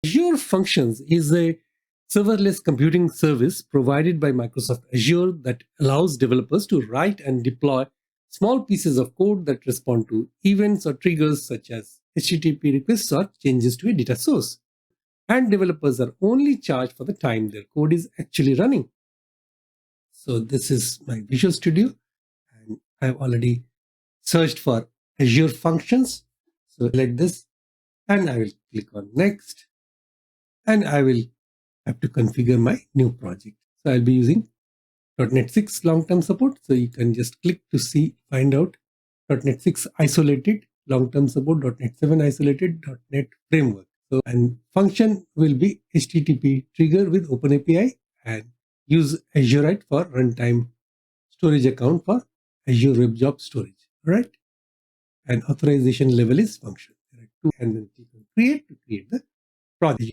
Azure Functions is a serverless computing service provided by Microsoft Azure that allows developers to write and deploy small pieces of code that respond to events or triggers such as HTTP requests or changes to a data source. And developers are only charged for the time their code is actually running. So this is my Visual Studio, and I've already searched for Azure Functions. So like this, and I will click on Next, and I will have to configure my new project. So I'll be using .NET 6 long-term support. So you can just click to find out .NET 6 isolated long-term support, .NET 7 isolated, .NET framework. So, and function will be HTTP trigger with OpenAPI and use Azurite for runtime storage account for Azure Web Job Storage. All right. And authorization level is function. And then click on create to create the project.